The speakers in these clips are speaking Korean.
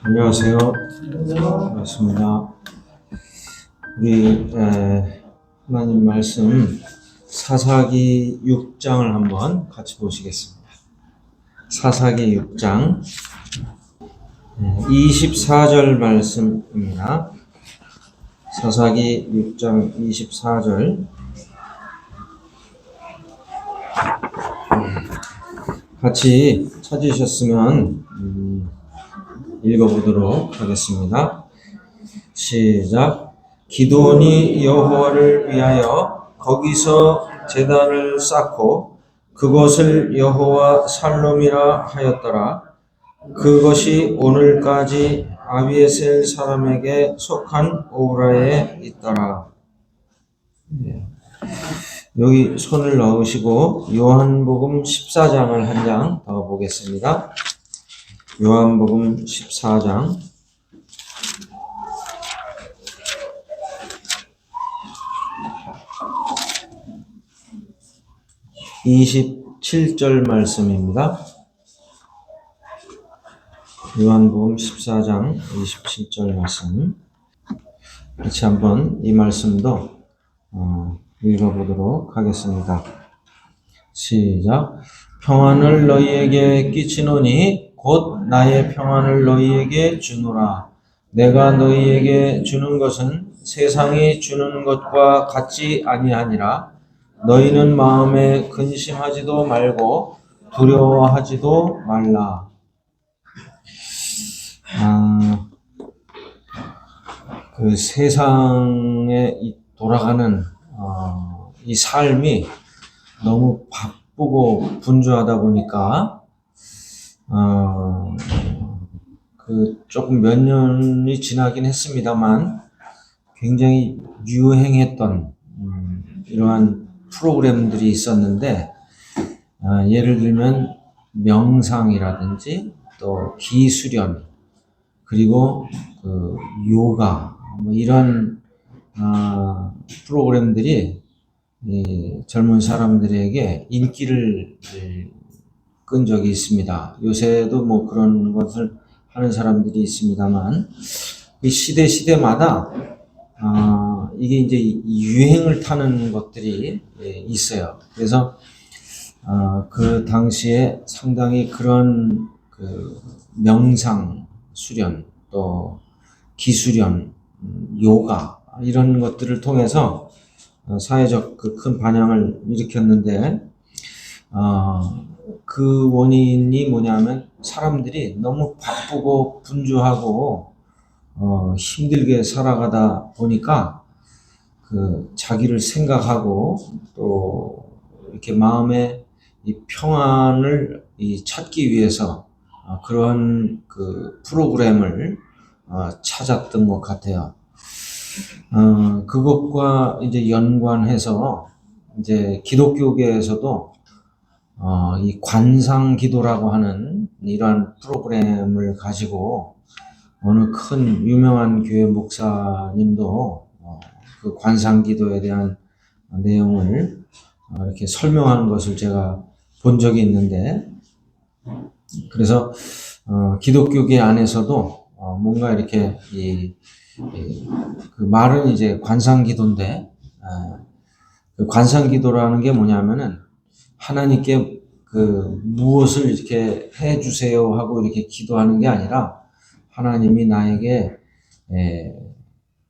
안녕하세요. 반갑습니다. 우리 하나님 말씀 사사기 6장을 한번 같이 보시겠습니다. 사사기 6장 24절 말씀입니다. 사사기 6장 24절 같이 찾으셨으면 읽어보도록 하겠습니다. 시작. 기드온이 여호와를 위하여 거기서 제단을 쌓고 그것을 여호와 살롬이라 하였더라. 그것이 오늘까지 아비에셀 사람에게 속한 오라에 있더라. 여기 손을 넣으시고 요한복음 14장을 한 장 더 보겠습니다. 요한복음 14장 27절 말씀입니다. 요한복음 14장 27절 말씀 같이 한번 이 말씀도 읽어보도록 하겠습니다. 시작. 평안을 너희에게 끼치노니 곧 나의 평안을 너희에게 주노라. 내가 너희에게 주는 것은 세상이 주는 것과 같지 아니하니라. 너희는 마음에 근심하지도 말고 두려워하지도 말라. 그 세상에 돌아가는 이 삶이 너무 바쁘고 분주하다 보니까 조금 몇 년이 지나긴 했습니다만 굉장히 유행했던 이러한 프로그램들이 있었는데 예를 들면 명상이라든지 또 기수련 그리고 그 요가 뭐 이런 프로그램들이 이 젊은 사람들에게 인기를 끈 적이 있습니다. 요새도 뭐 그런 것을 하는 사람들이 있습니다만 이 시대마다 이게 이제 유행을 타는 것들이 있어요. 그래서 그 당시에 상당히 그런 그 명상 수련 또 기수련 요가 이런 것들을 통해서 사회적 그 큰 반향을 일으켰는데 그 원인이 뭐냐면 사람들이 너무 바쁘고 분주하고 힘들게 살아가다 보니까 그 자기를 생각하고 또 이렇게 마음의 이 평안을 찾기 위해서 그런 그 프로그램을 찾았던 것 같아요. 그것과 이제 연관해서 이제 기독교계에서도 이 관상 기도라고 하는 이러한 프로그램을 가지고 어느 큰 유명한 교회 목사님도 그 관상 기도에 대한 내용을 이렇게 설명하는 것을 제가 본 적이 있는데 그래서 기독교계 안에서도 뭔가 이렇게 그 말은 이제 관상기도인데 그 관상기도라는 게 뭐냐면은 하나님께 그 무엇을 이렇게 해 주세요 하고 이렇게 기도하는 게 아니라 하나님이 나에게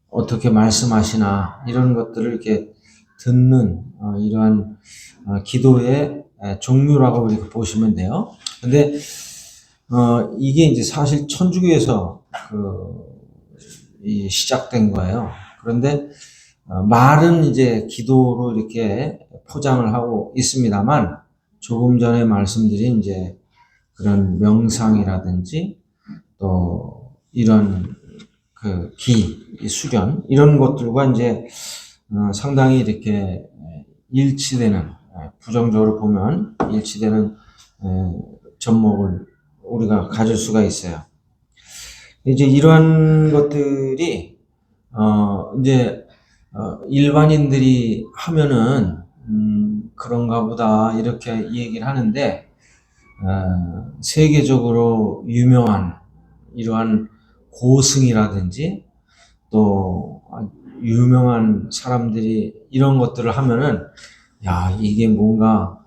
어떻게 말씀하시나 이런 것들을 이렇게 듣는 이러한 기도의 종류라고 이렇게 보시면 돼요. 근데 이게 이제 사실 천주교에서 시작된 거예요. 그런데 말은 이제 기도로 이렇게 포장을 하고 있습니다만 조금 전에 말씀드린 이제 그런 명상이라든지 또 이런 그 수련 이런 것들과 이제 상당히 이렇게 일치되는 부정적으로 보면 일치되는 접목을 우리가 가질 수가 있어요. 이제 이러한 것들이 이제 일반인들이 하면은 그런가 보다 이렇게 얘기를 하는데 세계적으로 유명한 이러한 고승이라든지 또 유명한 사람들이 이런 것들을 하면은 야, 이게 뭔가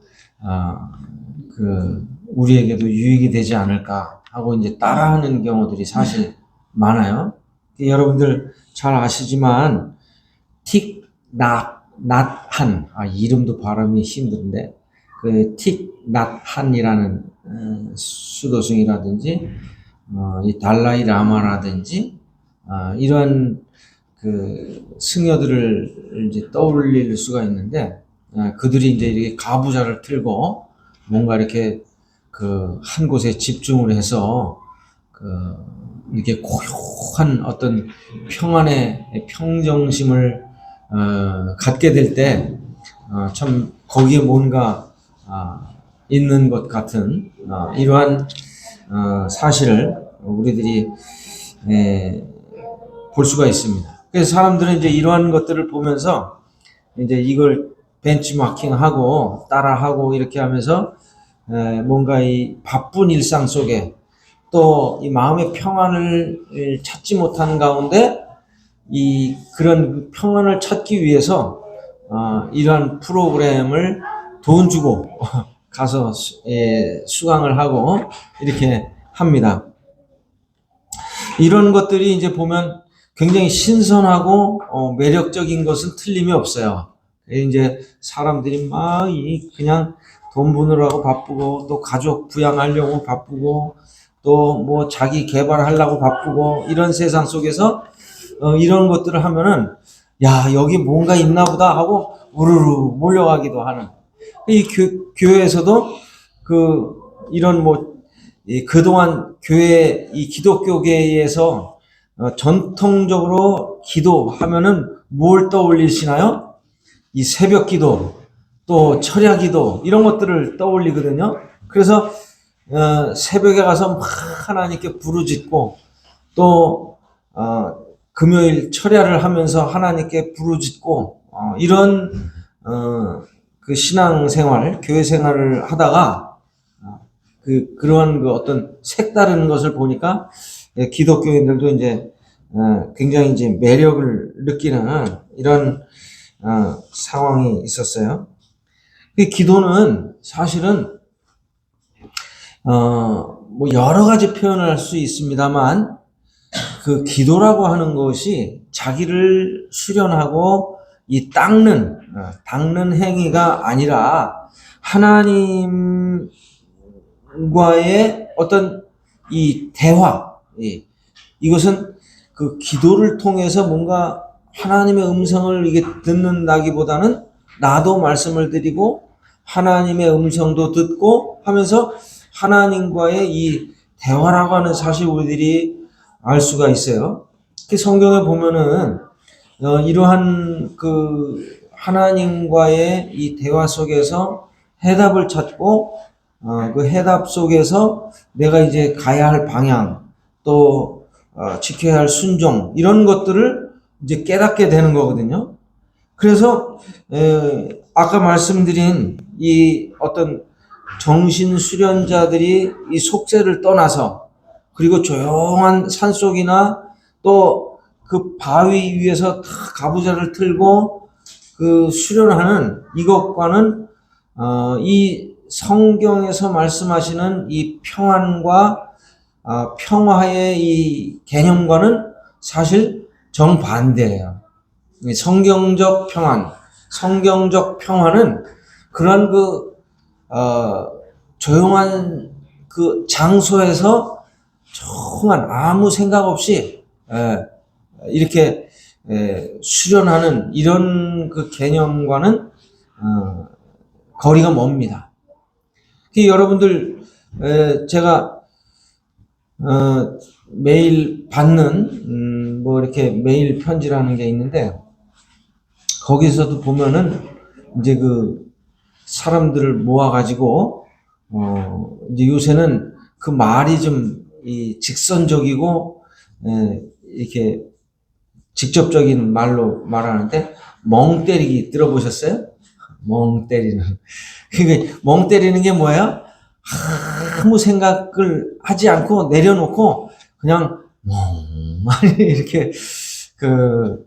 우리에게도 유익이 되지 않을까 하고 이제 따라하는 경우들이 사실 많아요. 여러분들 잘 아시지만 틱낫한, 이름도 발음이 힘든데 그 틱낫한이라는 수도승이라든지 이 달라이 라마라든지 이런 그 승려들을 이제 떠올릴 수가 있는데 그들이 이제 이렇게 가부좌를 틀고 뭔가 이렇게 그 한 곳에 집중을 해서 이렇게 고요한 어떤 평안의 평정심을 갖게 될 때 참 거기에 뭔가 있는 것 같은 이러한 사실을 우리들이 볼 수가 있습니다. 그래서 사람들은 이제 이러한 것들을 보면서 이제 이걸 벤치마킹하고 따라하고 이렇게 하면서 뭔가 이 바쁜 일상 속에 또 이 마음의 평안을 찾지 못하는 가운데 그런 평안을 찾기 위해서 이러한 프로그램을 돈 주고 가서 수강을 하고 이렇게 합니다. 이런 것들이 이제 보면 굉장히 신선하고 매력적인 것은 틀림이 없어요. 이제 사람들이 막 그냥 돈 버느라고 바쁘고 또 가족 부양하려고 바쁘고 또 뭐 자기 개발하려고 바쁘고 이런 세상 속에서 이런 것들을 하면은 야, 여기 뭔가 있나 보다 하고 우르르 몰려가기도 하는 이 교회에서도 이런 그동안 이 기독교계에서 전통적으로 기도하면은 뭘 떠올리시나요? 이 새벽 기도, 또 철야 기도, 이런 것들을 떠올리거든요. 그래서, 새벽에 가서 막 하나님께 부르짖고, 또, 금요일 철야를 하면서 하나님께 부르짖고, 이런, 그 신앙생활, 교회 생활을 하다가, 그러한 어떤 색다른 것을 보니까, 기독교인들도 이제, 굉장히 이제 매력을 느끼는 이런, 상황이 있었어요. 기도는 사실은, 여러 가지 표현을 할 수 있습니다만, 그 기도라고 하는 것이 자기를 수련하고 닦는 행위가 아니라 하나님과의 어떤 이 대화, 이것은 그 기도를 통해서 뭔가 하나님의 음성을 이게 듣는다기보다는 나도 말씀을 드리고 하나님의 음성도 듣고 하면서 하나님과의 이 대화라고 하는 사실 우리들이 알 수가 있어요. 성경에 보면은 이러한 그 하나님과의 이 대화 속에서 해답을 찾고 그 해답 속에서 내가 이제 가야 할 방향 또 지켜야 할 순종 이런 것들을 이제 깨닫게 되는 거거든요. 그래서 아까 말씀드린 이 어떤 정신 수련자들이 이 속세를 떠나서 그리고 조용한 산속이나 또 그 바위 위에서 다 가부좌를 틀고 그 수련하는 이것과는 이 성경에서 말씀하시는 이 평안과 평화의 이 개념과는 사실 정반대예요. 성경적 평화는 그런 조용한 그 장소에서 조용한 아무 생각 없이 이렇게 수련하는 이런 그 개념과는 거리가 멉니다. 여러분들 제가 매일 받는 이렇게 메일 편지라는 게 있는데 거기서도 보면은 이제 그 사람들을 모아가지고 이제 요새는 그 말이 좀 직선적이고 이렇게 직접적인 말로 말하는데 멍 때리기 들어보셨어요? 멍 때리는. 그게 멍 때리는 게 뭐예요? 아무 생각을 하지 않고 내려놓고 그냥 멍하니 이렇게 그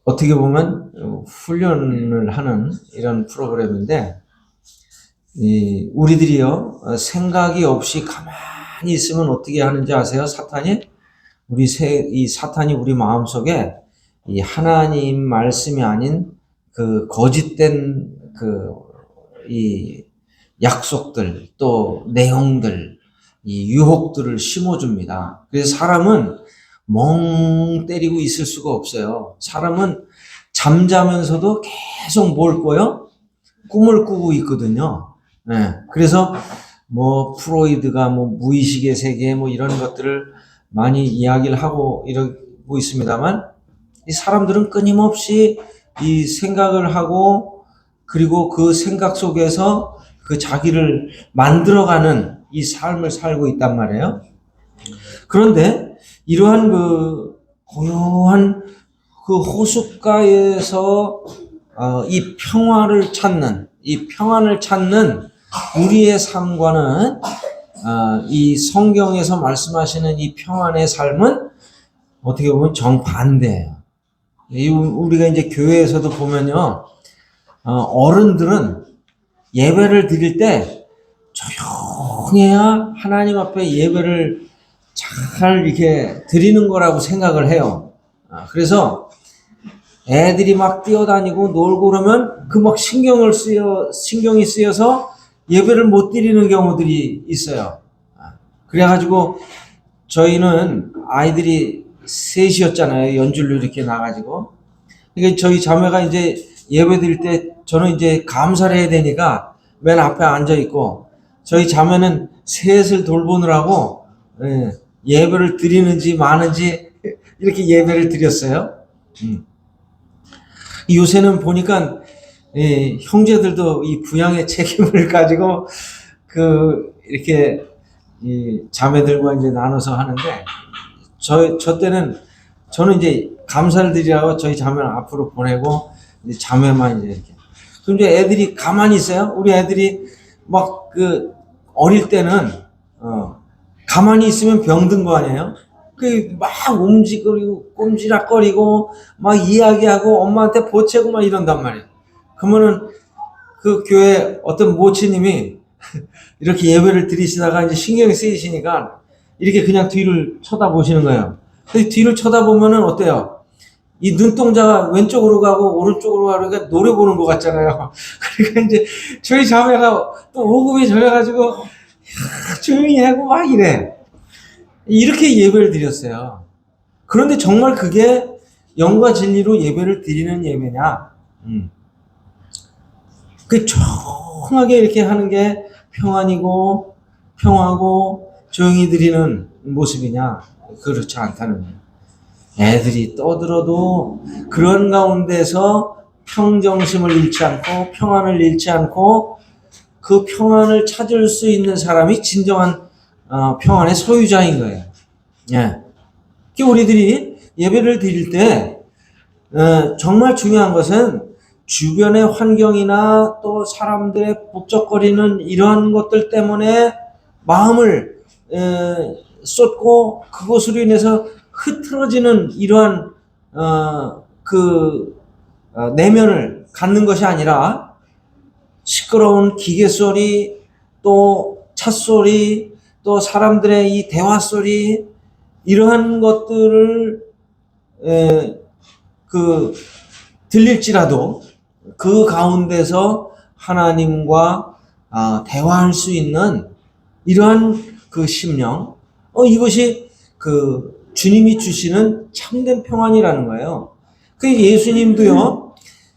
어떻게 보면 훈련을 하는 이런 프로그램인데, 우리들이요 생각이 없이 가만히 있으면 어떻게 하는지 아세요? 사탄이 이 사탄이 우리 마음속에 이 하나님 말씀이 아닌 그 거짓된 이 약속들, 또 내용들, 이 유혹들을 심어줍니다. 그래서 사람은 멍 때리고 있을 수가 없어요. 사람은 잠자면서도 계속 뭘 꿔요? 꿈을 꾸고 있거든요. 네. 그래서 뭐 프로이드가 뭐 무의식의 세계 뭐 이런 것들을 많이 이야기를 하고 이러고 있습니다만, 이 사람들은 끊임없이 이 생각을 하고, 그리고 그 생각 속에서 그 자기를 만들어가는 이 삶을 살고 있단 말이에요. 그런데 이러한 그 고요한 그 호숫가에서 이 평안을 찾는 우리의 삶과는, 이 성경에서 말씀하시는 이 평안의 삶은 어떻게 보면 정반대예요. 우리가 이제 교회에서도 보면요, 어른들은 예배를 드릴 때 조용해야 하나님 앞에 예배를 잘 이렇게 드리는 거라고 생각을 해요. 그래서 애들이 막 뛰어다니고 놀고 그러면 그 막 신경이 쓰여서 예배를 못 드리는 경우들이 있어요. 그래가지고 저희는 아이들이 셋이었잖아요. 연줄로 이렇게 나가지고. 그러니까 저희 자매가 이제 예배 드릴 때 저는 이제 감사를 해야 되니까 맨 앞에 앉아 있고, 저희 자매는 셋을 돌보느라고 예배를 드리는지 마는지 이렇게 예배를 드렸어요. 요새는 보니까 형제들도 이 부양의 책임을 가지고 이렇게 이 자매들과 이제 나눠서 하는데, 저 때는 저는 이제 감사를 드리라고 저희 자매는 앞으로 보내고 이제 자매만 이제 이렇게. 그럼 이제 애들이 가만히 있어요. 우리 애들이 막 어릴 때는 가만히 있으면 병든 거 아니에요? 막 움직이고 꼼지락거리고 막 이야기하고 엄마한테 보채고 막 이런단 말이에요. 그러면은 그 교회 어떤 모치님이 이렇게 예배를 드리시다가 이제 신경이 쓰이시니까 이렇게 그냥 뒤를 쳐다보시는 거예요. 근데 뒤를 쳐다보면은 어때요? 이 눈동자가 왼쪽으로 가고 오른쪽으로 가니까 노래 보는 것 같잖아요. 그러니까 이제 저희 자매가 또 오금이 저려가지고 조용히 하고 막 이래. 이렇게 예배를 드렸어요. 그런데 정말 그게 영과 진리로 예배를 드리는 예배냐? 그 조용하게 이렇게 하는 게 평안이고 평화고 조용히 드리는 모습이냐? 그렇지 않다는 거예요. 애들이 떠들어도 그런 가운데서 평정심을 잃지 않고 평안을 잃지 않고 그 평안을 찾을 수 있는 사람이 진정한 평안의 소유자인 거예요. 예. 우리들이 예배를 드릴 때 정말 중요한 것은 주변의 환경이나 또 사람들의 북적거리는 이러한 것들 때문에 마음을 쏟고 그것으로 인해서 흐트러지는 이러한 내면을 갖는 것이 아니라, 시끄러운 기계 소리, 또 차 소리, 또 사람들의 이 대화 소리, 이러한 것들을 들릴지라도 그 가운데서 하나님과 대화할 수 있는 이러한 그 심령, 이것이 주님이 주시는 참된 평안이라는 거예요.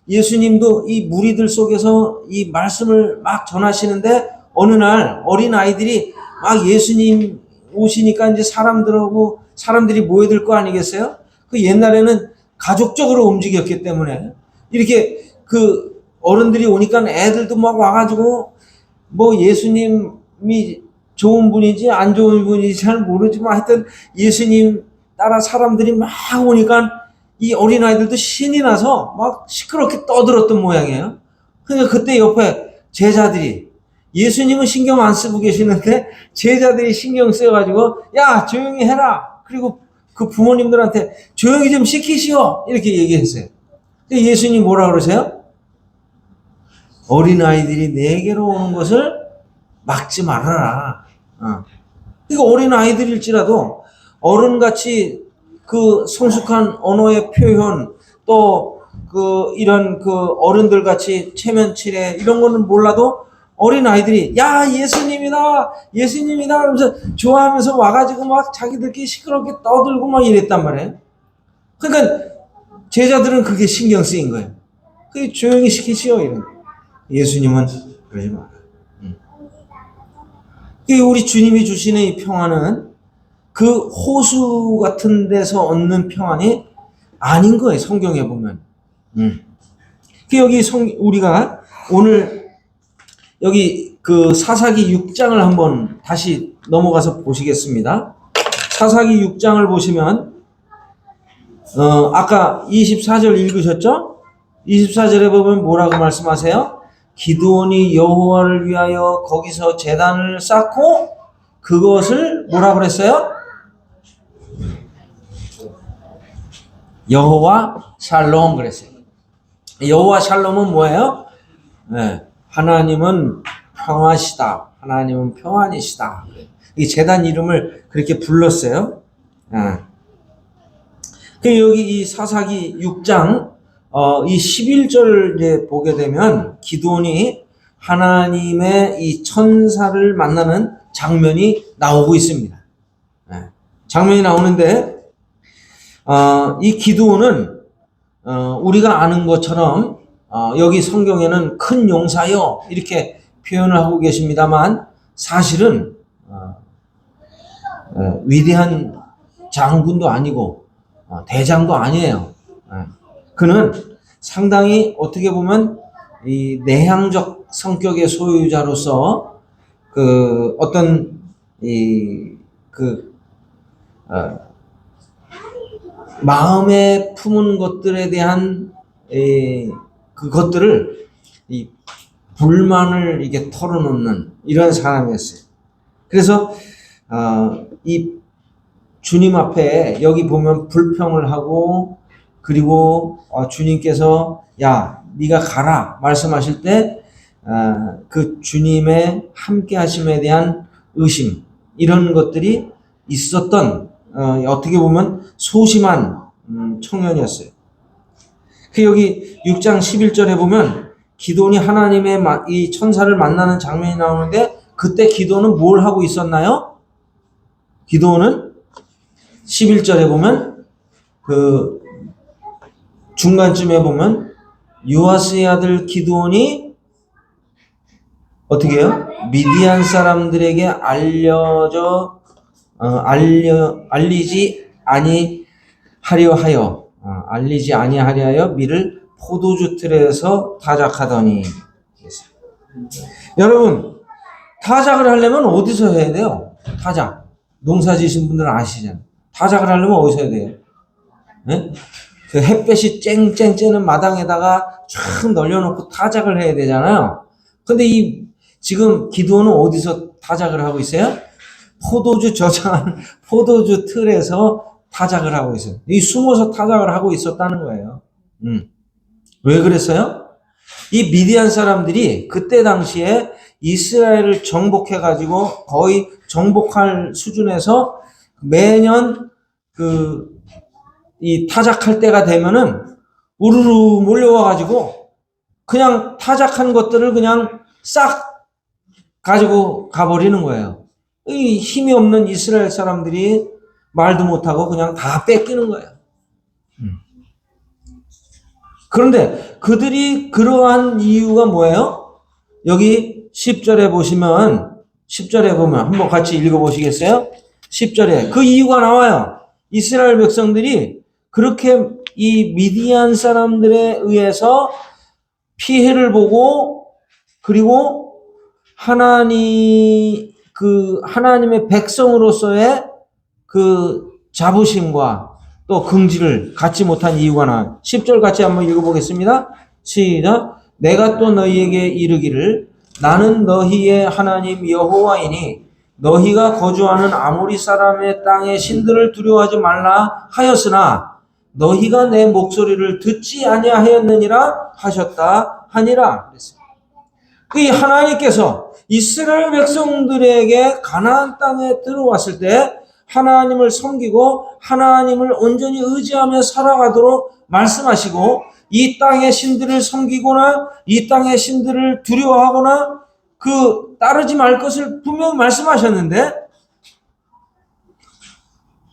예수님도 이 무리들 속에서 이 말씀을 막 전하시는데, 어느 날 어린 아이들이 막 예수님 오시니까 이제 사람들이 모여들 거 아니겠어요? 옛날에는 가족적으로 움직였기 때문에 이렇게 어른들이 오니까 애들도 막 와가지고 뭐 예수님이 좋은 분인지 안 좋은 분인지 잘 모르지만 하여튼 예수님 따라 사람들이 막 오니까 이 어린아이들도 신이 나서 막 시끄럽게 떠들었던 모양이에요. 그러니까 그때 옆에 제자들이 예수님은 신경 안 쓰고 계시는데 제자들이 신경 쓰여가지고 야 조용히 해라. 그리고 그 부모님들한테 조용히 좀 시키시오 이렇게 얘기했어요. 근데 예수님 뭐라 그러세요? 어린아이들이 내게로 오는 것을 막지 말아라. 이거 어린아이들일지라도 어른같이 그 성숙한 언어의 표현 또 그 이런 그 어른들 같이 체면치레 이런 거는 몰라도 어린아이들이 야 예수님이다 예수님이다 하면서 좋아하면서 와가지고 막 자기들끼리 시끄럽게 떠들고 막 이랬단 말이에요. 그러니까 제자들은 그게 신경 쓰인 거예요. 그 조용히 시키시오 이런 거. 예수님은 그러지 마라. 우리 주님이 주시는 이 평안은 그 호수 같은 데서 얻는 평안이 아닌 거예요. 성경에 보면. 여기 우리가 오늘 여기 그 사사기 6장을 한번 다시 넘어가서 보시겠습니다. 사사기 6장을 보시면 아까 24절 읽으셨죠? 24절에 보면 뭐라고 말씀하세요? 기드온이 여호와를 위하여 거기서 제단을 쌓고 그것을 뭐라 그랬어요? 여호와 샬롬 그랬어요. 여호와 샬롬은 뭐예요? 네, 하나님은 평화시다. 하나님은 평안이시다. 이 제단 이름을 그렇게 불렀어요. 여기 이 사사기 6장 이 11절 이제 보게 되면 기드온이 하나님의 이 천사를 만나는 장면이 나오고 있습니다. 장면이 나오는데 이 기드온은 우리가 아는 것처럼 여기 성경에는 큰 용사여 이렇게 표현을 하고 계십니다만 사실은 위대한 장군도 아니고 대장도 아니에요. 그는 상당히 어떻게 보면 이 내향적 성격의 소유자로서 그 어떤 마음에 품은 것들에 대한 그것들을 이 불만을 이게 털어놓는 이런 사람이었어요. 그래서 이 주님 앞에 여기 보면 불평을 하고 그리고 주님께서 야 네가 가라 말씀하실 때 그 주님의 함께 하심에 대한 의심 이런 것들이 있었던 어떻게 보면 소심한 청년이었어요. 여기 6장 11절에 보면 기드온이 하나님의 이 천사를 만나는 장면이 나오는데 그때 기드온은 뭘 하고 있었나요? 기드온은 11절에 보면 그 중간쯤에 보면 요아스의 아들 기드온이 어떻게 해요? 미디안 사람들에게 알리지 아니하려 하여 밀을 포도주 틀에서 타작하더니. 여러분 타작을 하려면 어디서 해야 돼요? 타작 농사 지으신 분들은 아시잖아요. 타작을 하려면 어디서 해야 돼요? 네? 그 햇볕이 쨍쨍 쬐는 마당에다가 쫙 널려놓고 타작을 해야 되잖아요. 근데 지금 기드온은 어디서 타작을 하고 있어요? 포도주 저장한 포도주 틀에서 타작을 하고 있어요. 이 숨어서 타작을 하고 있었다는 거예요. 왜 그랬어요? 이 미디안 사람들이 그때 당시에 이스라엘을 정복해가지고 거의 정복할 수준에서 매년 이 타작할 때가 되면은 우르르 몰려와가지고 그냥 타작한 것들을 그냥 싹 가지고 가버리는 거예요. 이 힘이 없는 이스라엘 사람들이 말도 못하고 그냥 다 뺏기는 거예요. 그런데 그들이 그러한 이유가 뭐예요? 여기 10절에 보시면 10절에 보면 한번 같이 읽어보시겠어요? 10절에 그 이유가 나와요. 이스라엘 백성들이 그렇게 이 미디안 사람들에 의해서 피해를 보고 그리고 하나님의 백성으로서의 그 자부심과 또 긍지를 갖지 못한 이유가 나와요. 10절 같이 한번 읽어보겠습니다. 시작. 내가 또 너희에게 이르기를 나는 너희의 하나님 여호와이니 너희가 거주하는 아모리 사람의 땅의 신들을 두려워하지 말라 하였으나 너희가 내 목소리를 듣지 아니하였느니라 하셨다 하니라. 이 하나님께서 이스라엘 백성들에게 가나안 땅에 들어왔을 때 하나님을 섬기고 하나님을 온전히 의지하며 살아가도록 말씀하시고, 이 땅의 신들을 섬기거나 이 땅의 신들을 두려워하거나 따르지 말 것을 분명히 말씀하셨는데,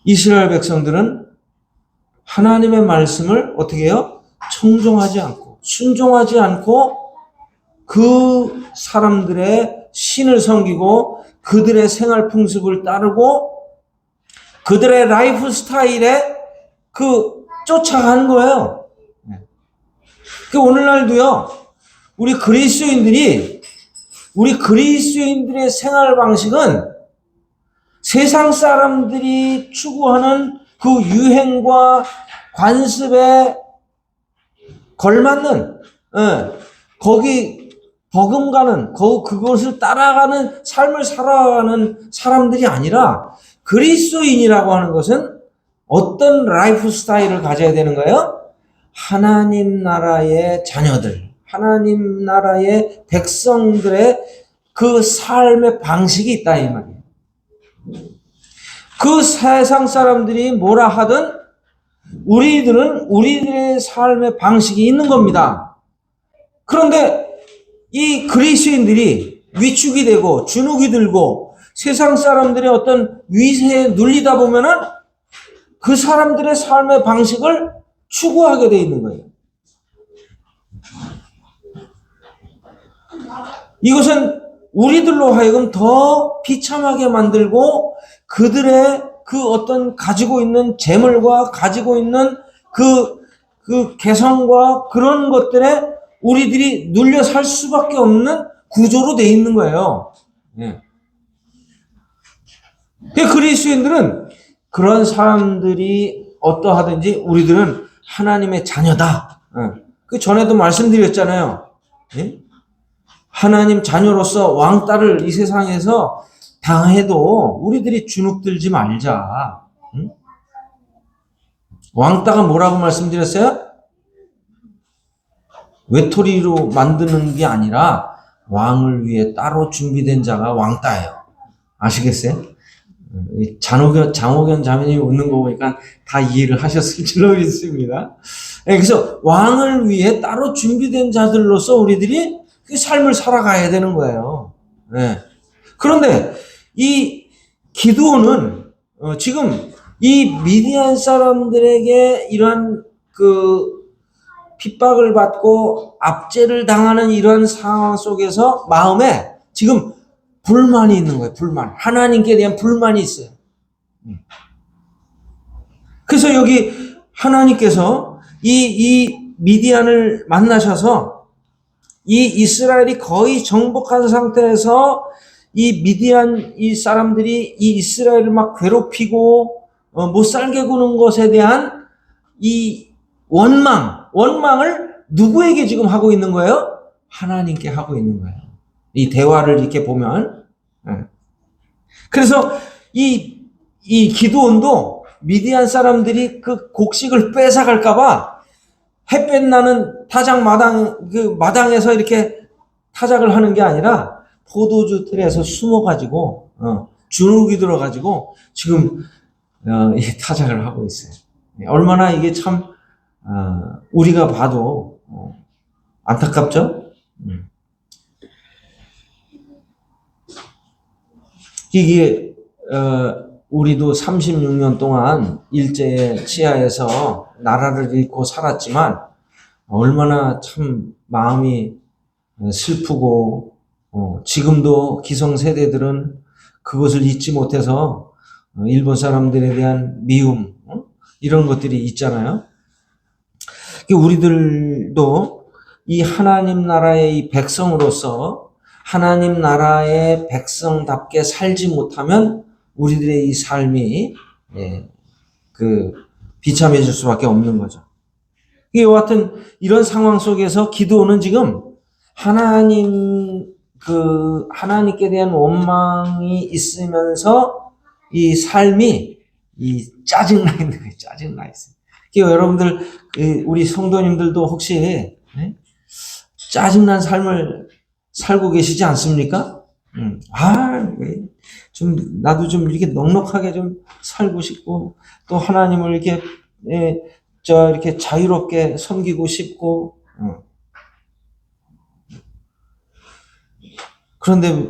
이스라엘 백성들은 하나님의 말씀을 어떻게 해요? 청종하지 않고 순종하지 않고 그 사람들의 신을 섬기고 그들의 생활 풍습을 따르고 그들의 라이프 스타일에 쫓아가는 거예요. 오늘날도요, 우리 그리스도인들의 생활 방식은 세상 사람들이 추구하는 그 유행과 관습에 걸맞는, 거기 버금가는, 그것을 따라가는 삶을 살아가는 사람들이 아니라, 그리스도인이라고 하는 것은 어떤 라이프 스타일을 가져야 되는 거예요? 하나님 나라의 자녀들, 하나님 나라의 백성들의 그 삶의 방식이 있다, 이 말이에요. 그 세상 사람들이 뭐라 하든 우리들은 우리들의 삶의 방식이 있는 겁니다. 그런데 이 그리스도인들이 위축이 되고 주눅이 들고 세상 사람들의 어떤 위세에 눌리다 보면은 그 사람들의 삶의 방식을 추구하게 돼 있는 거예요. 이것은 우리들로 하여금 더 비참하게 만들고 그들의 그 어떤 가지고 있는 재물과 가지고 있는 그 개성과 그런 것들에 우리들이 눌려 살 수밖에 없는 구조로 돼 있는 거예요. 예. 그리스도인들은 그런 사람들이 어떠하든지 우리들은 하나님의 자녀다. 그 전에도 말씀드렸잖아요. 예? 하나님 자녀로서 왕따를 이 세상에서 당해도 우리들이 주눅들지 말자. 응? 왕따가 뭐라고 말씀드렸어요? 외톨이로 만드는 게 아니라 왕을 위해 따로 준비된 자가 왕따예요. 아시겠어요? 장호견 자매님이 웃는 거 보니까 다 이해를 하셨을 줄로 믿습니다. 그래서 왕을 위해 따로 준비된 자들로서 우리들이 그 삶을 살아가야 되는 거예요. 네. 그런데 이 기드온은 지금 이 미디안 사람들에게 이러한 핍박을 받고 압제를 당하는 이런 상황 속에서 마음에 지금 불만이 있는 거예요. 불만. 하나님께 대한 불만이 있어요. 그래서 여기 하나님께서 이 미디안을 만나셔서 이 이스라엘이 거의 정복한 상태에서 이 미디안 이 사람들이 이 이스라엘을 막 괴롭히고 못 살게 구는 것에 대한 이 원망을 누구에게 지금 하고 있는 거예요? 하나님께 하고 있는 거예요. 이 대화를 이렇게 보면. 그래서 이 기드온도 미디안 사람들이 그 곡식을 뺏어갈까봐 햇볕 나는 마당에서 이렇게 타작을 하는 게 아니라 포도주 틀에서 숨어가지고, 주눅이 들어가지고 지금, 이 타작을 하고 있어요. 얼마나 이게 참, 우리가 봐도, 안타깝죠? 이게, 우리도 36년 동안 일제의 치하에서 나라를 잃고 살았지만, 얼마나 참 마음이 슬프고, 지금도 기성세대들은 그것을 잊지 못해서 일본 사람들에 대한 미움, 이런 것들이 있잖아요. 우리들도 이 하나님 나라의 이 백성으로서 하나님 나라의 백성답게 살지 못하면 우리들의 이 삶이 비참해질 수밖에 없는 거죠. 이와 같은 이런 상황 속에서 기드온은 지금 하나님 그 하나님께 대한 원망이 있으면서 이 삶이 이 짜증나 있는 거예요. 짜증나 있어요. 여러분들, 우리 성도님들도 혹시 짜증난 삶을 살고 계시지 않습니까? 나도 좀 이렇게 넉넉하게 좀 살고 싶고, 또 하나님을 이렇게, 이렇게 자유롭게 섬기고 싶고, 그런데,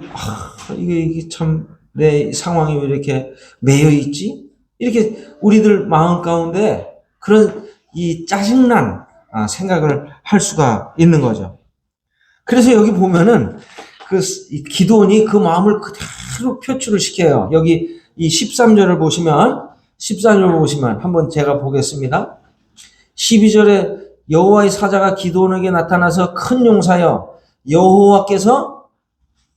이게 참, 내 상황이 왜 이렇게 매여 있지? 이렇게 우리들 마음 가운데 그런 이 짜증난 생각을 할 수가 있는 거죠. 그래서 여기 보면은 이 기도원이 그 마음을 그대로 표출을 시켜요. 여기 이 13절을 보시면 한번 제가 보겠습니다. 12절에 여호와의 사자가 기도원에게 나타나서 큰 용사여 여호와께서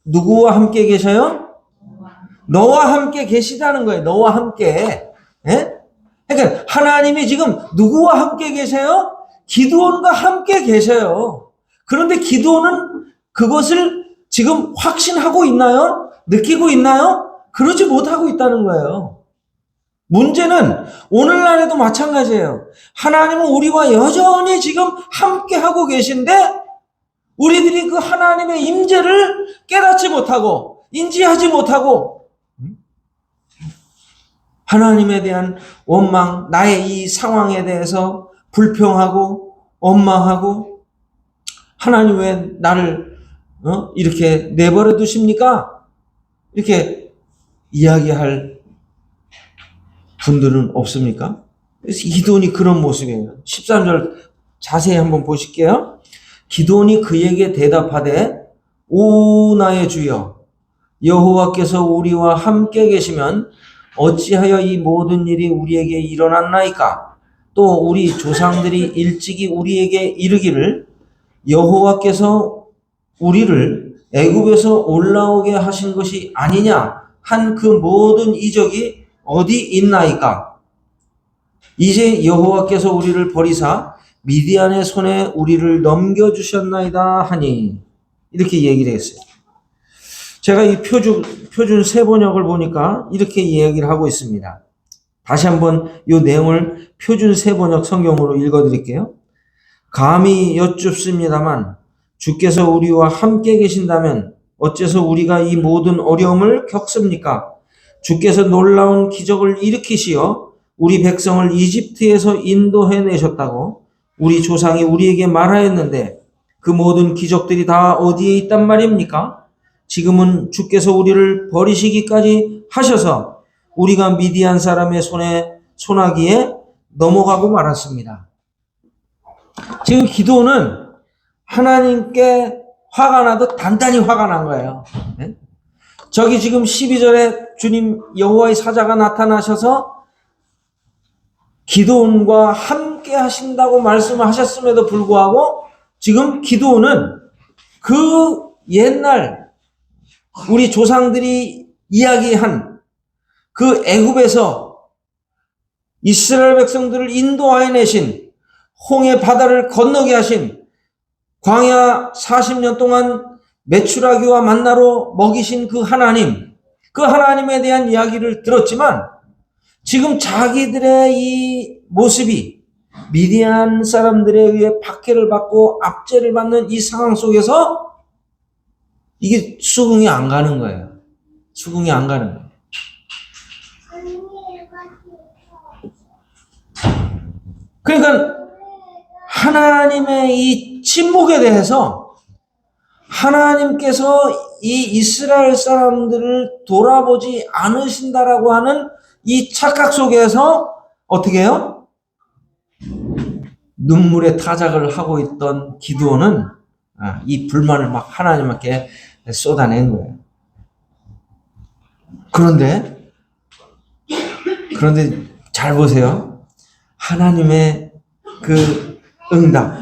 누구와 함께 계셔요? 너와 함께 계시다는 거예요. 너와 함께. 예? 그러니까 하나님이 지금 누구와 함께 계세요? 기드온과 함께 계셔요. 그런데 기드온은 그것을 지금 확신하고 있나요? 느끼고 있나요? 그러지 못하고 있다는 거예요. 문제는 오늘날에도 마찬가지예요. 하나님은 우리와 여전히 지금 함께 하고 계신데 우리들이 그 하나님의 임재를 깨닫지 못하고 인지하지 못하고 하나님에 대한 원망, 나의 이 상황에 대해서 불평하고 원망하고 하나님 왜 나를 이렇게 내버려 두십니까? 이렇게 이야기할 분들은 없습니까? 그래서 기드온이 그런 모습이에요. 13절 자세히 한번 보실게요. 기드온이 그에게 대답하되 오 나의 주여 여호와께서 우리와 함께 계시면 어찌하여 이 모든 일이 우리에게 일어났나이까? 또 우리 조상들이 일찍이 우리에게 이르기를 여호와께서 우리를 애굽에서 올라오게 하신 것이 아니냐 한 그 모든 이적이 어디 있나이까? 이제 여호와께서 우리를 버리사 미디안의 손에 우리를 넘겨주셨나이다 하니 이렇게 얘기를 했어요. 제가 이 표준 세번역을 보니까 이렇게 이야기를 하고 있습니다. 다시 한번 이 내용을 표준 세번역 성경으로 읽어드릴게요. 감히 여쭙습니다만 주께서 우리와 함께 계신다면 어째서 우리가 이 모든 어려움을 겪습니까? 주께서 놀라운 기적을 일으키시어 우리 백성을 이집트에서 인도해내셨다고 우리 조상이 우리에게 말하였는데 그 모든 기적들이 다 어디에 있단 말입니까? 지금은 주께서 우리를 버리시기까지 하셔서 우리가 미디안 사람의 손아귀에 넘어가고 말았습니다. 지금 기도는 하나님께 화가 나도 단단히 화가 난 거예요. 저기 지금 12절에 주님 여호와의 사자가 나타나셔서 기드온과 함께 하신다고 말씀을 하셨음에도 불구하고 지금 기드온은 그 옛날 우리 조상들이 이야기한 그 애굽에서 이스라엘 백성들을 인도하여 내신 홍해 바다를 건너게 하신 광야 40년 동안 메추라기와 만나로 먹이신 그 하나님에 대한 이야기를 들었지만 지금 자기들의 이 모습이 미디안 사람들에 의해 박해를 받고 압제를 받는 이 상황 속에서 이게 수긍이 안 가는 거예요. 수긍이 안 가는 거예요. 그러니까 하나님의 이 침묵에 대해서 하나님께서 이 이스라엘 사람들을 돌아보지 않으신다라고 하는 이 착각 속에서 어떻게 해요? 눈물의 타작을 하고 있던 기드온은 이 불만을 막 하나님께 쏟아낸 거예요. 그런데 잘 보세요. 하나님의 그 응답.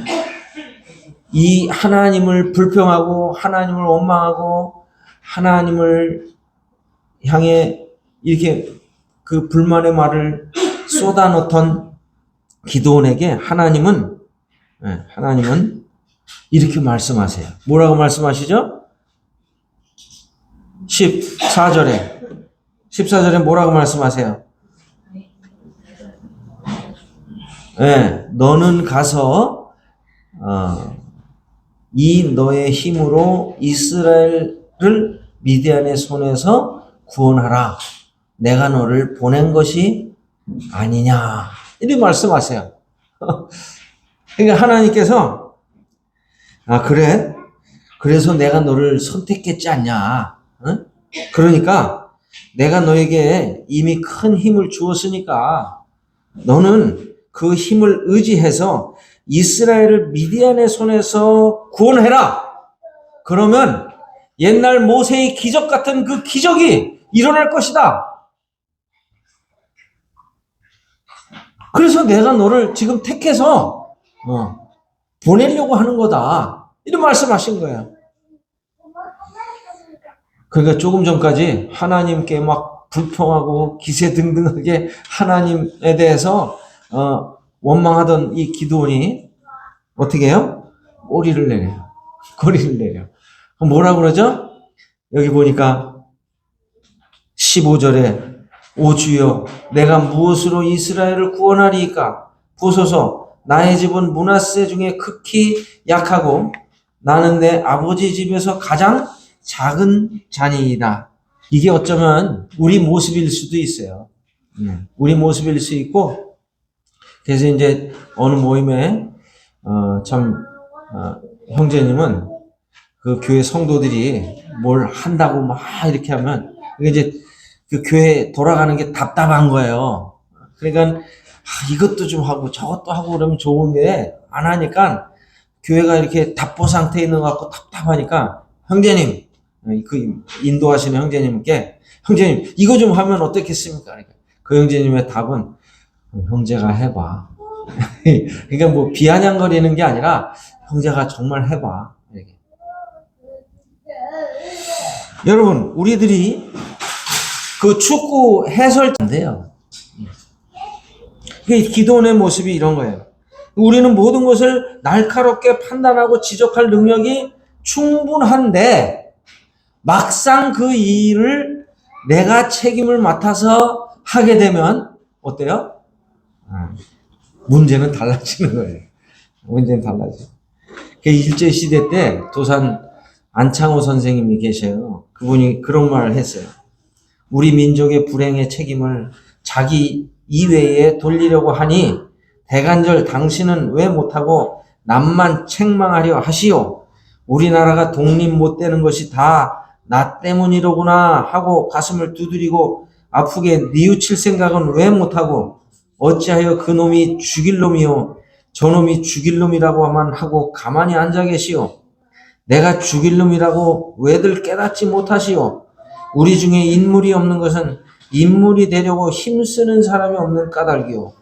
이 하나님을 불평하고 하나님을 원망하고 하나님을 향해 이렇게 그 불만의 말을 쏟아놓던 기드온에게 하나님은 이렇게 말씀하세요. 뭐라고 말씀하시죠? 14절에 뭐라고 말씀하세요? 네, 너는 가서 이 너의 힘으로 이스라엘을 미디안의 손에서 구원하라. 내가 너를 보낸 것이 아니냐. 이렇게 말씀하세요. 그러니까 하나님께서 그래? 그래서 내가 너를 선택했지 않냐. 응? 그러니까 내가 너에게 이미 큰 힘을 주었으니까 너는 그 힘을 의지해서 이스라엘을 미디안의 손에서 구원해라. 그러면 옛날 모세의 기적 같은 그 기적이 일어날 것이다. 그래서 내가 너를 지금 택해서 보내려고 하는 거다. 이런 말씀하신 거예요. 그러니까 조금 전까지 하나님께 막 불평하고 기세등등하게 하나님에 대해서 원망하던 이 기드온이 어떻게 해요? 꼬리를 내려요. 꼬리를 내려. 뭐라고 그러죠? 여기 보니까 15절에 오 주여 내가 무엇으로 이스라엘을 구원하리이까? 보소서 나의 집은 므낫세 중에 극히 약하고 나는 내 아버지 집에서 가장 작은 자니이다. 이게 어쩌면 우리 모습일 수도 있어요. 우리 모습일 수 있고, 그래서 이제 어느 모임에 형제님은 그 교회 성도들이 뭘 한다고 막 이렇게 하면 이제 그 교회 돌아가는 게 답답한 거예요. 그러니까 이것도 좀 하고 저것도 하고 그러면 좋은데 안 하니까 교회가 이렇게 답보 상태에 있는 것 같고 답답하니까 형제님, 그 인도하시는 형제님께 형제님 이거 좀 하면 어떻겠습니까? 그러니까 그 형제님의 답은 형제가 해봐. 그러니까 뭐 비아냥거리는 게 아니라 형제가 정말 해봐. 이렇게. 여러분 우리들이 그 축구 해설자인데요. 기도원의 모습이 이런 거예요. 우리는 모든 것을 날카롭게 판단하고 지적할 능력이 충분한데 막상 그 일을 내가 책임을 맡아서 하게 되면 어때요? 문제는 달라지는 거예요. 문제는 달라져요. 일제시대 때 도산 안창호 선생님이 계셔요. 그분이 그런 말을 했어요. 우리 민족의 불행의 책임을 자기 이외에 돌리려고 하니 대간절 당신은 왜 못하고 남만 책망하려 하시오. 우리나라가 독립 못 되는 것이 다 나 때문이로구나 하고 가슴을 두드리고 아프게 뉘우칠 생각은 왜 못하고 어찌하여 그 놈이 죽일 놈이요 저놈이 죽일 놈이라고만 하고 가만히 앉아 계시오. 내가 죽일 놈이라고 왜들 깨닫지 못하시오. 우리 중에 인물이 없는 것은 인물이 되려고 힘쓰는 사람이 없는 까닭이오.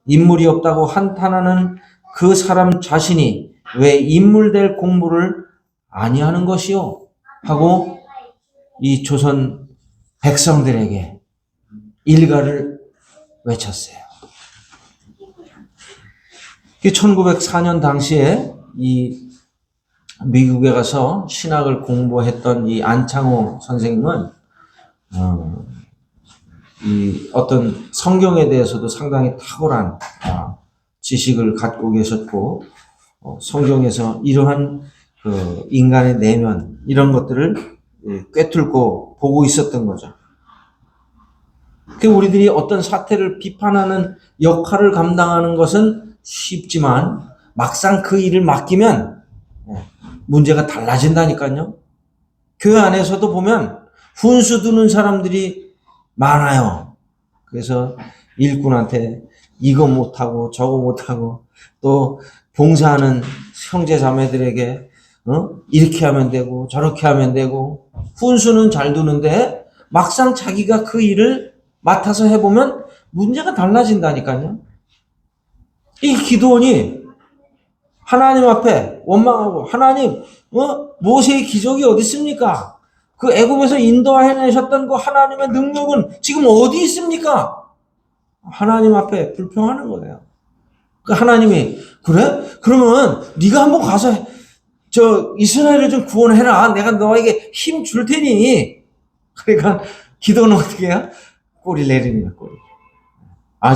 인물이 없다고 한탄하는 그 사람 자신이 왜 인물 될 공부를 아니하는 것이오? 하고 이 조선 백성들에게 일가를 외쳤어요. 1904년 당시에 이 미국에 가서 신학을 공부했던 이 안창호 선생님은 이 어떤 성경에 대해서도 상당히 탁월한 지식을 갖고 계셨고 성경에서 이러한 그 인간의 내면 이런 것들을 꿰뚫고 보고 있었던 거죠. 우리들이 어떤 사태를 비판하는 역할을 감당하는 것은 쉽지만 막상 그 일을 맡기면 문제가 달라진다니까요. 교회 안에서도 보면 훈수 두는 사람들이 많아요. 그래서 일꾼한테 이거 못하고 저거 못하고 또 봉사하는 형제 자매들에게 이렇게 하면 되고 저렇게 하면 되고 훈수는 잘 두는데 막상 자기가 그 일을 맡아서 해보면 문제가 달라진다니까요. 이 기드온이 하나님 앞에 원망하고 하나님 모세의 기적이 어디 있습니까? 그 애굽에서 인도해내셨던 그 하나님의 능력은 지금 어디 있습니까? 하나님 앞에 불평하는 거예요. 그 하나님이 그래? 그러면 네가 한번 가서 저 이스라엘을 좀 구원해라. 내가 너에게 힘 줄 테니 그러니까 기도는 어떻게 해요? 꼬리 내립니다, 꼬리.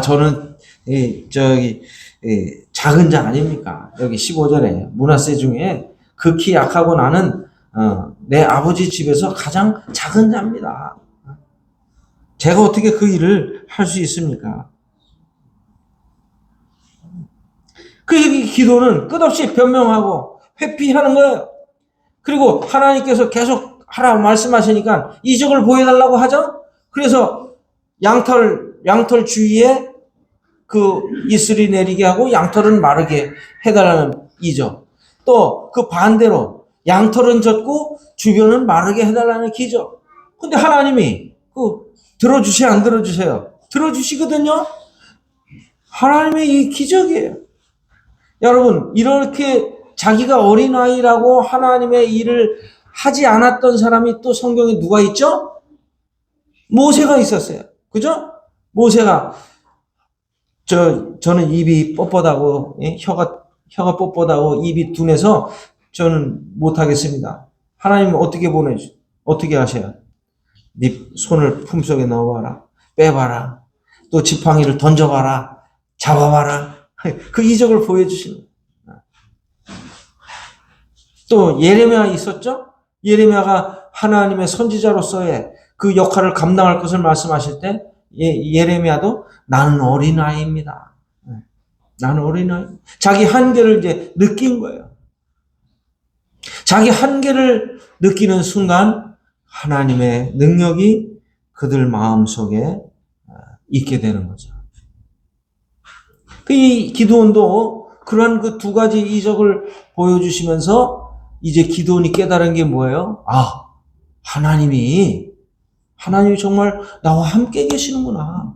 저는, 작은 자 아닙니까? 여기 15절에 문하세 중에 극히 약하고 나는, 내 아버지 집에서 가장 작은 자입니다. 제가 어떻게 그 일을 할 수 있습니까? 그 기도는 끝없이 변명하고 회피하는 거예요. 그리고 하나님께서 계속 하라 말씀하시니까 이적을 보여달라고 하죠? 그래서 양털 주위에 그 이슬이 내리게 하고 양털은 마르게 해달라는 이적. 또 그 반대로 양털은 젖고 주변은 마르게 해달라는 기적. 근데 하나님이 들어주세요, 안 들어주세요? 들어주시거든요? 하나님의 이 기적이에요. 여러분, 이렇게 자기가 어린아이라고 하나님의 일을 하지 않았던 사람이 또 성경에 누가 있죠? 모세가 있었어요. 그죠? 모세가, 저는 입이 뻣뻣하고, 혀가 뻣뻣하고, 입이 둔해서 저는 못하겠습니다. 하나님은 어떻게 하셔요? 네 손을 품속에 넣어봐라. 빼봐라. 또 지팡이를 던져봐라. 잡아봐라. 그 이적을 보여주시는 거예요. 또 예레미야 있었죠? 예레미야가 하나님의 선지자로서의 그 역할을 감당할 것을 말씀하실 때 예레미야도 나는 어린아이입니다. 나는 어린아이. 자기 한계를 이제 느낀 거예요. 자기 한계를 느끼는 순간 하나님의 능력이 그들 마음속에 있게 되는 거죠. 이 기드온도 그러한 그 두 가지 이적을 보여주시면서 이제 기드온이 깨달은 게 뭐예요? 하나님이 정말 나와 함께 계시는구나.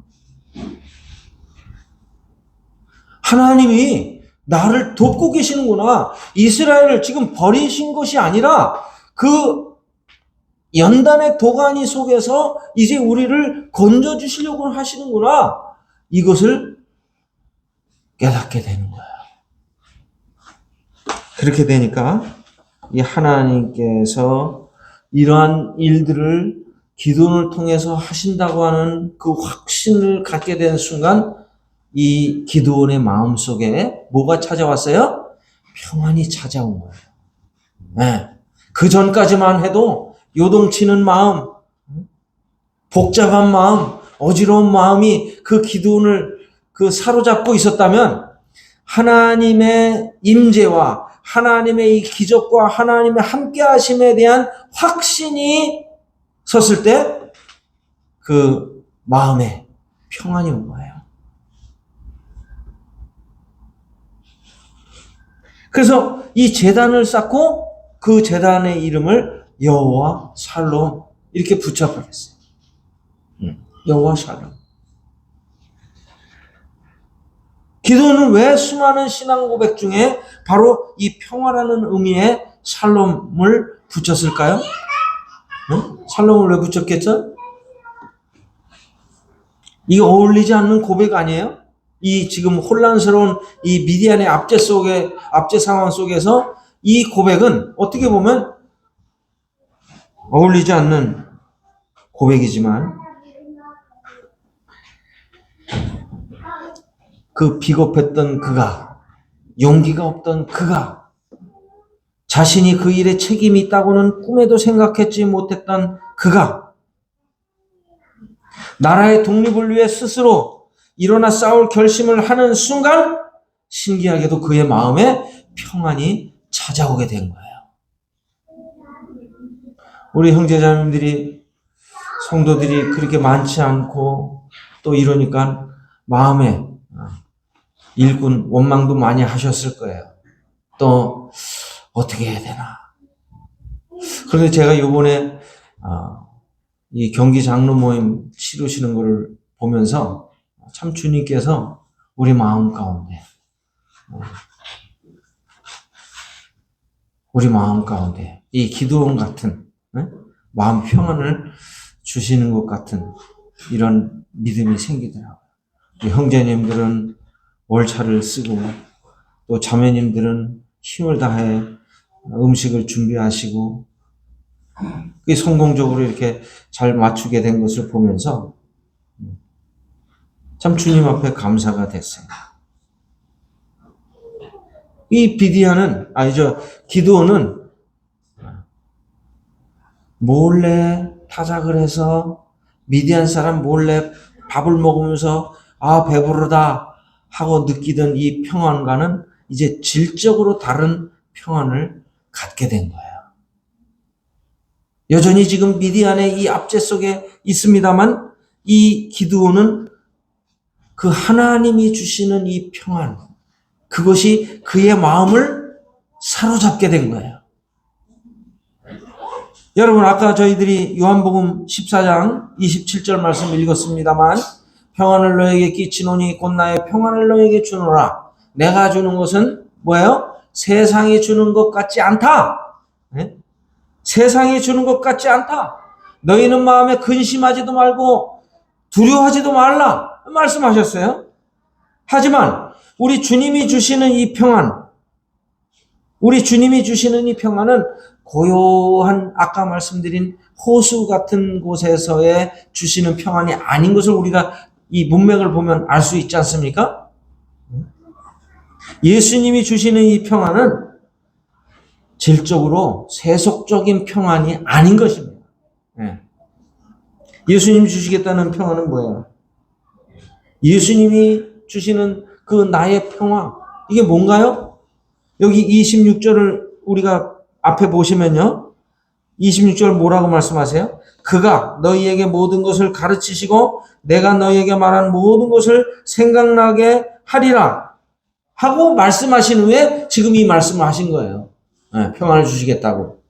하나님이 나를 돕고 계시는구나. 이스라엘을 지금 버리신 것이 아니라 그 연단의 도가니 속에서 이제 우리를 건져주시려고 하시는구나. 이것을 깨닫게 되는 거예요. 그렇게 되니까 이 하나님께서 이러한 일들을 기도를 통해서 하신다고 하는 그 확신을 갖게 된 순간 이 기드온의 마음속에 뭐가 찾아왔어요? 평안이 찾아온 거예요. 네. 그 전까지만 해도 요동치는 마음, 복잡한 마음, 어지러운 마음이 그 기드온을 사로잡고 있었다면 하나님의 임재와 하나님의 이 기적과 하나님의 함께 하심에 대한 확신이 섰을 때 그 마음에 평안이 온 거예요. 그래서 이 제단을 쌓고 그 제단의 이름을 여호와 살롬 이렇게 붙여버렸어요. 여호와 살롬. 기도는 왜 수많은 신앙 고백 중에 바로 이 평화라는 의미의 살롬을 붙였을까요? 살롬을 왜 붙였겠죠? 이게 어울리지 않는 고백 아니에요? 이 지금 혼란스러운 이 미디안의 압제 상황 속에서 이 고백은 어떻게 보면 어울리지 않는 고백이지만 그 비겁했던 그가, 용기가 없던 그가, 자신이 그 일에 책임이 있다고는 꿈에도 생각했지 못했던 그가 나라의 독립을 위해 스스로 일어나 싸울 결심을 하는 순간 신기하게도 그의 마음에 평안이 찾아오게 된 거예요. 우리 형제자매들이 성도들이 그렇게 많지 않고 또 이러니까 마음에 일꾼 원망도 많이 하셨을 거예요. 또 어떻게 해야 되나. 그런데 제가 이번에 이 경기 장로 모임 치르시는 것을 보면서 참 주님께서 우리 마음 가운데 이 기도원 같은 마음 평안을 주시는 것 같은 이런 믿음이 생기더라고요. 형제님들은 월차를 쓰고 또 자매님들은 힘을 다해 음식을 준비하시고 그게 성공적으로 이렇게 잘 맞추게 된 것을 보면서 참 주님 앞에 감사가 됐어요. 이 기드온은 몰래 타작을 해서 미디안 사람 몰래 밥을 먹으면서 배부르다 하고 느끼던 이 평안과는 이제 질적으로 다른 평안을 갖게 된 거예요. 여전히 지금 미디안의 이 압제 속에 있습니다만 이 기드온은 그 하나님이 주시는 이 평안, 그것이 그의 마음을 사로잡게 된 거예요. 여러분, 아까 저희들이 요한복음 14장 27절 말씀 읽었습니다만 평안을 너에게 끼치노니 곧 나의 평안을 너에게 주노라. 내가 주는 것은 뭐예요? 세상이 주는 것 같지 않다. 네? 세상이 주는 것 같지 않다. 너희는 마음에 근심하지도 말고 두려워하지도 말라 말씀하셨어요. 하지만 우리 주님이 주시는 이 평안은 고요한 아까 말씀드린 호수 같은 곳에서의 주시는 평안이 아닌 것을 우리가 이 문맥을 보면 알 수 있지 않습니까? 예수님이 주시는 이 평안은 질적으로 세속적인 평안이 아닌 것입니다. 예수님이 주시겠다는 평안은 뭐예요? 예수님이 주시는 그 나의 평안, 이게 뭔가요? 여기 26절을 우리가 앞에 보시면요. 26절 뭐라고 말씀하세요? 그가 너희에게 모든 것을 가르치시고 내가 너희에게 말한 모든 것을 생각나게 하리라 하고 말씀하신 후에 지금 이 말씀을 하신 거예요. 평안을 주시겠다고.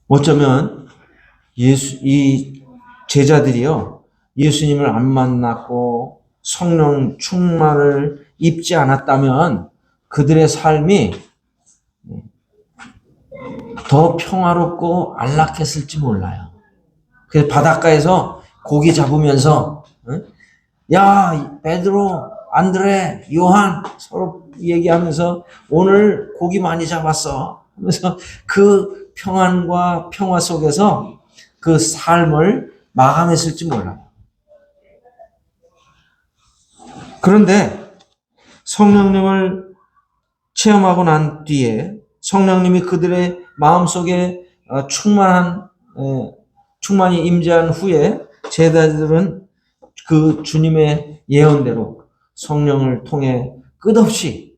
어쩌면 이 제자들이요, 예수님을 안 만났고 성령 충만을 입지 않았다면 그들의 삶이 더 평화롭고 안락했을지 몰라요. 그래서 바닷가에서 고기 잡으면서 야, 베드로, 안드레, 요한 서로 얘기하면서 오늘 고기 많이 잡았어 하면서 그 평안과 평화 속에서 그 삶을 마감했을지 몰라요. 그런데 성령님을 체험하고 난 뒤에 성령님이 그들의 마음속에 충만히 임재한 후에 제자들은 그 주님의 예언대로 성령을 통해 끝없이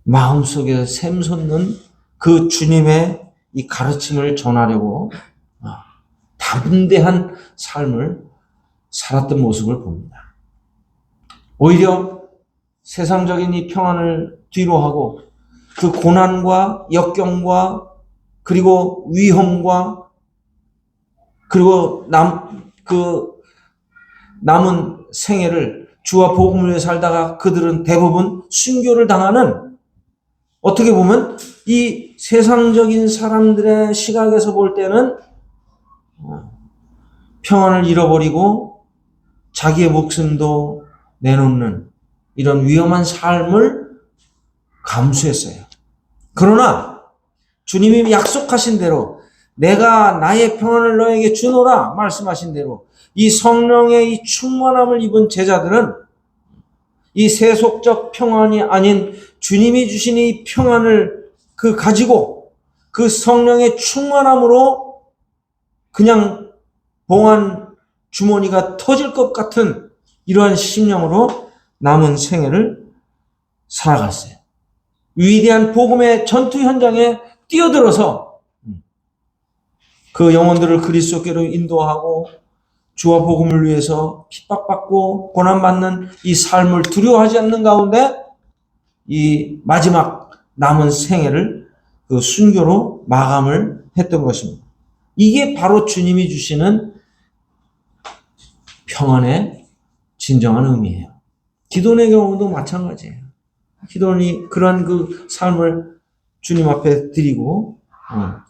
마음속에 샘솟는 그 주님의 이 가르침을 전하려고 담대한 삶을 살았던 모습을 봅니다. 오히려 세상적인 이 평안을 뒤로하고 그 고난과 역경과 그리고 위험과 그리고 남은 생애를 주와 복음을 위해 살다가 그들은 대부분 순교를 당하는, 어떻게 보면 이 세상적인 사람들의 시각에서 볼 때는 평안을 잃어버리고 자기의 목숨도 내놓는 이런 위험한 삶을 감수했어요. 그러나 주님이 약속하신 대로 내가 나의 평안을 너에게 주노라 말씀하신 대로 이 성령의 이 충만함을 입은 제자들은 이 세속적 평안이 아닌 주님이 주신 이 평안을 가지고 그 성령의 충만함으로 그냥 봉한 주머니가 터질 것 같은 이러한 심령으로 남은 생애를 살아갔어요. 위대한 복음의 전투 현장에 뛰어들어서 그 영혼들을 그리스도께로 인도하고 주와 복음을 위해서 핍박받고 고난받는 이 삶을 두려워하지 않는 가운데 이 마지막 남은 생애를 그 순교로 마감을 했던 것입니다. 이게 바로 주님이 주시는 평안의 진정한 의미예요. 기도원의 경우도 마찬가지예요. 기도원이 그러한 그 삶을 주님 앞에 드리고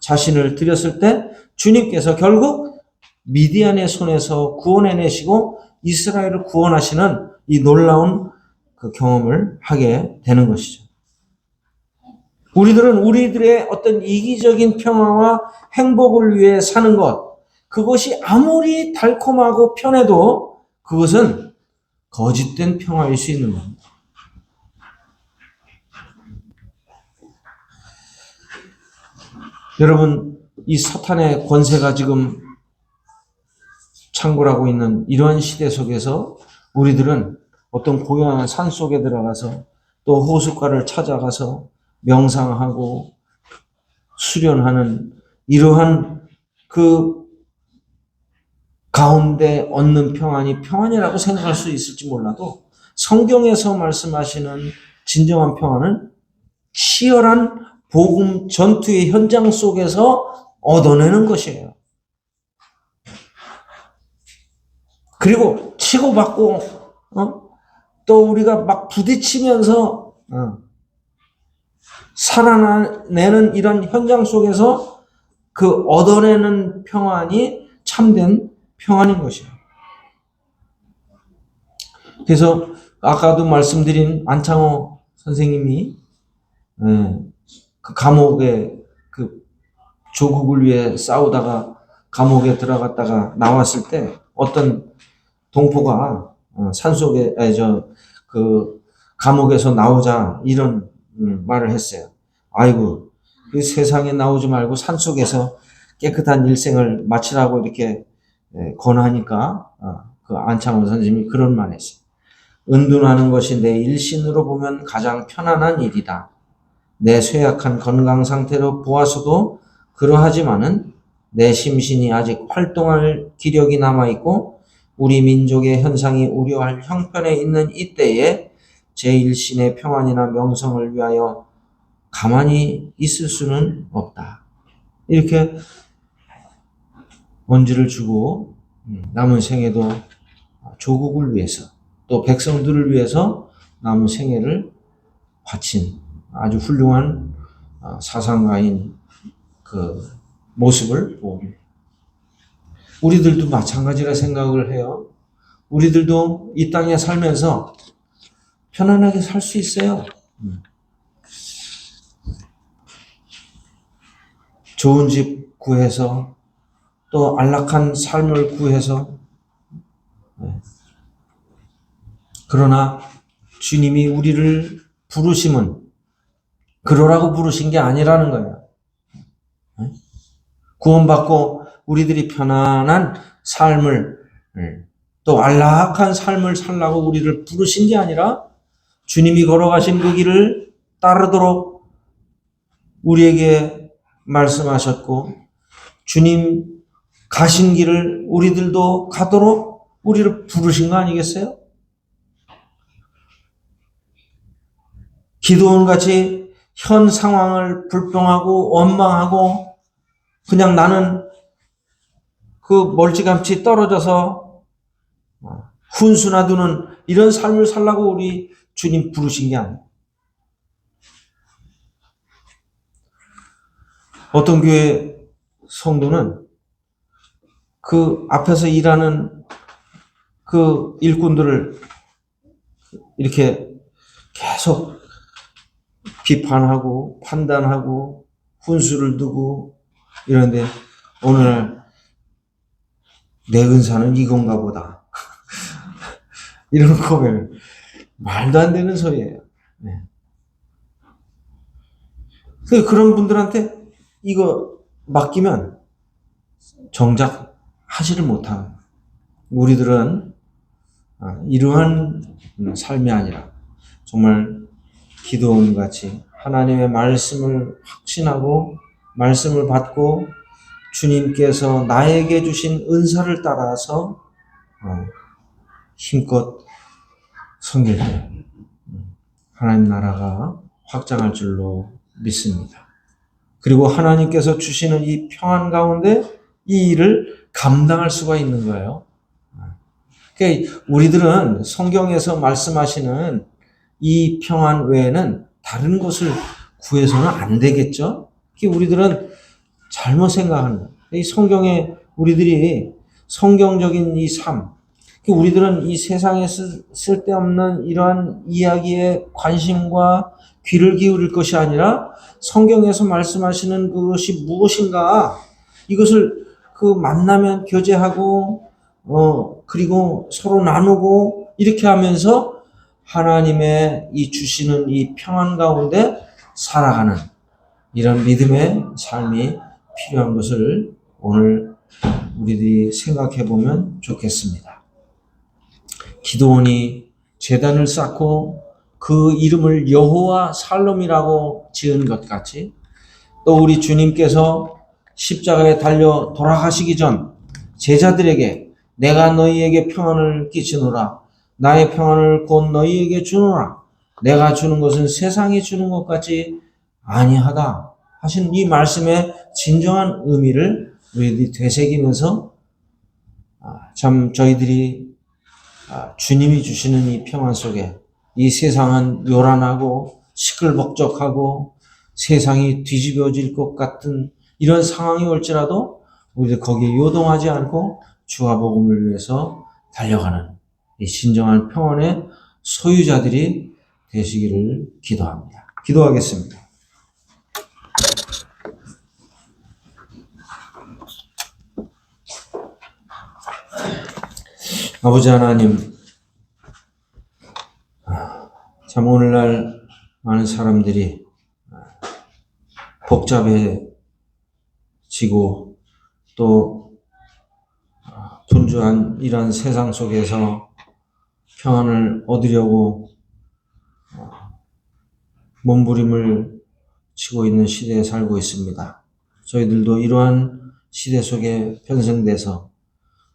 자신을 드렸을 때 주님께서 결국 미디안의 손에서 구원해내시고 이스라엘을 구원하시는 이 놀라운 그 경험을 하게 되는 것이죠. 우리들은 우리들의 어떤 이기적인 평화와 행복을 위해 사는 것, 그것이 아무리 달콤하고 편해도 그것은 거짓된 평화일 수 있는 겁니다. 여러분, 이 사탄의 권세가 지금 창궐하고 있는 이러한 시대 속에서 우리들은 어떤 고요한 산 속에 들어가서 또 호숫가를 찾아가서 명상하고 수련하는 이러한 그 가운데 얻는 평안이 평안이라고 생각할 수 있을지 몰라도 성경에서 말씀하시는 진정한 평안은 치열한 복음 전투의 현장 속에서 얻어내는 것이에요. 그리고 치고받고 또 우리가 막 부딪히면서 살아내는 이런 현장 속에서 그 얻어내는 평안이 참된 평안인 것이에요. 그래서 아까도 말씀드린 안창호 선생님이 그 감옥에 그 조국을 위해 싸우다가 감옥에 들어갔다가 나왔을 때 어떤 동포가 산속에 그 감옥에서 나오자 이런 말을 했어요. 아이고, 그 세상에 나오지 말고 산속에서 깨끗한 일생을 마치라고 이렇게 권하니까 그 안창호 선생님이 그런 말 했어요. 은둔하는 것이 내 일신으로 보면 가장 편안한 일이다. 내 쇠약한 건강 상태로 보아서도 그러하지만은 내 심신이 아직 활동할 기력이 남아있고 우리 민족의 현상이 우려할 형편에 있는 이때에 제 일신의 평안이나 명성을 위하여 가만히 있을 수는 없다. 이렇게 언지를 주고 남은 생애도 조국을 위해서 또 백성들을 위해서 남은 생애를 바친 아주 훌륭한 사상가인 그 모습을 봅니다. 우리들도 마찬가지라 생각을 해요. 우리들도 이 땅에 살면서 편안하게 살 수 있어요. 좋은 집 구해서 또 안락한 삶을 구해서 그러나 주님이 우리를 부르심은 그러라고 부르신 게 아니라는 거예요. 구원받고 우리들이 편안한 삶을 또 안락한 삶을 살라고 우리를 부르신 게 아니라 주님이 걸어가신 그 길을 따르도록 우리에게 말씀하셨고 주님 가신 길을 우리들도 가도록 우리를 부르신 거 아니겠어요? 기도원같이 현 상황을 불평하고 원망하고 그냥 나는 그 멀찌감치 떨어져서 훈수나 두는 이런 삶을 살라고 우리 주님 부르신 게 아니에요. 어떤 교회 성도는 그 앞에서 일하는 그 일꾼들을 이렇게 계속 비판하고 판단하고 훈수를 두고 이런데 오늘 내 은사는 이건가 보다. 이런 고백을 말도 안 되는 소리예요. 네. 그런 분들한테 이거 맡기면 정작 하지를 못하는 우리들은 이러한 삶이 아니라 정말 기도원같이 하나님의 말씀을 확신하고 말씀을 받고 주님께서 나에게 주신 은사를 따라서 힘껏 섬길 때 하나님 나라가 확장할 줄로 믿습니다. 그리고 하나님께서 주시는 이 평안 가운데 이 일을 감당할 수가 있는 거예요. 그러니까 우리들은 성경에서 말씀하시는 이 평안 외에는 다른 것을 구해서는 안 되겠죠? 우리들은 잘못 생각하는 거예요. 이 성경에 우리들이 성경적인 이 삶, 우리들은 이 세상에 쓸데없는 이러한 이야기에 관심과 귀를 기울일 것이 아니라 성경에서 말씀하시는 그것이 무엇인가, 이것을 만나면 교제하고 그리고 서로 나누고 이렇게 하면서 하나님의 이 주시는 이 평안 가운데 살아가는 이런 믿음의 삶이 필요한 것을 오늘 우리들이 생각해 보면 좋겠습니다. 기드온이 제단을 쌓고 그 이름을 여호와 살롬이라고 지은 것 같이, 또 우리 주님께서 십자가에 달려 돌아가시기 전 제자들에게 내가 너희에게 평안을 끼치노라, 나의 평안을 곧 너희에게 주노라, 내가 주는 것은 세상이 주는 것 같이 아니하다 하신 이 말씀의 진정한 의미를 우리들이 되새기면서 참 저희들이 주님이 주시는 이 평안 속에, 이 세상은 요란하고 시끌벅적하고 세상이 뒤집어질 것 같은 이런 상황이 올지라도 우리들 거기에 요동하지 않고 주와 복음을 위해서 달려가는 이 진정한 평안의 소유자들이 되시기를 기도합니다. 기도하겠습니다. 아버지 하나님, 참 오늘날 많은 사람들이 복잡해지고 또 분주한 이런 세상 속에서 평안을 얻으려고 몸부림을 치고 있는 시대에 살고 있습니다. 저희들도 이러한 시대 속에 편성돼서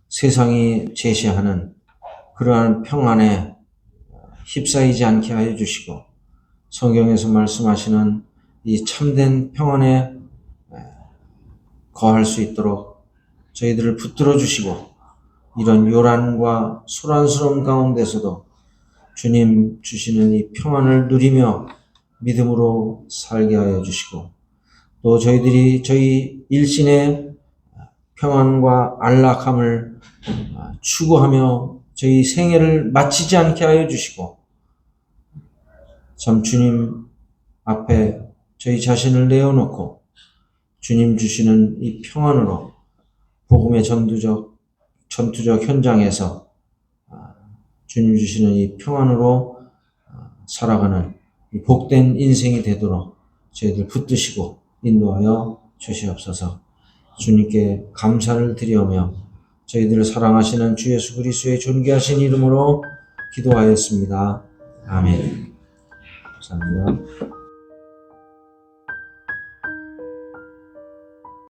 세상이 제시하는 그러한 평안에 휩싸이지 않게 하여 주시고, 성경에서 말씀하시는 이 참된 평안에 거할 수 있도록 저희들을 붙들어 주시고, 이런 요란과 소란스러운 가운데서도 주님 주시는 이 평안을 누리며 믿음으로 살게 하여 주시고, 또 저희들이 저희 일신의 평안과 안락함을 추구하며 저희 생애를 마치지 않게 하여 주시고, 참 주님 앞에 저희 자신을 내어놓고 주님 주시는 이 평안으로 복음의 전투적 현장에서 주님 주시는 이 평안으로 살아가는 이 복된 인생이 되도록 저희들 붙드시고 인도하여 주시옵소서. 주님께 감사를 드리오며 저희들을 사랑하시는 주 예수 그리스도의 존귀하신 이름으로 기도하였습니다. 아멘. 감사합니다.